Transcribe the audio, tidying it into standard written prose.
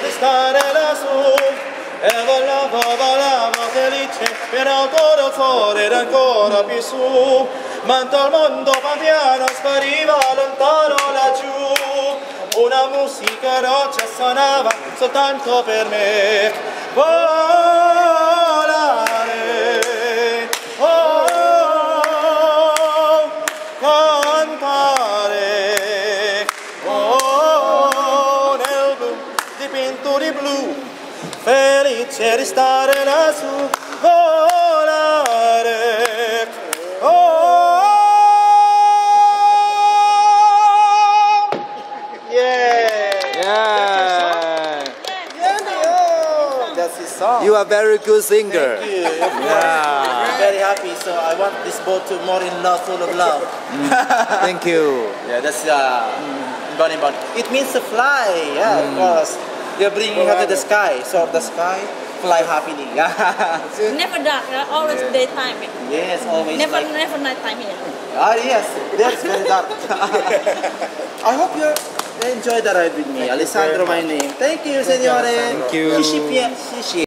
di stare lassù e volavo felice per ancora il sole era ancora più su, ma tutto il mondo pian piano spariva lontano laggiù. Una musica dolce suonava soltanto per me. Volare, oh, cantare, oh, nel blu dipinto di blu, felice di stare lassù, volare, oh. You are very good singer. Thank you. I'm very happy. So I want this boat to more in love, full of love. Thank you. Yeah, that's bunny. It means to fly. Yeah, of course. You're bringing her to the sky. So the sky, fly happily. Never dark, always daytime. Yes, always. Never nighttime here. Ah, yes, that's very dark. I hope you enjoy the ride with me. Alessandro, my name. Thank you, signore. Thank you. Shishi.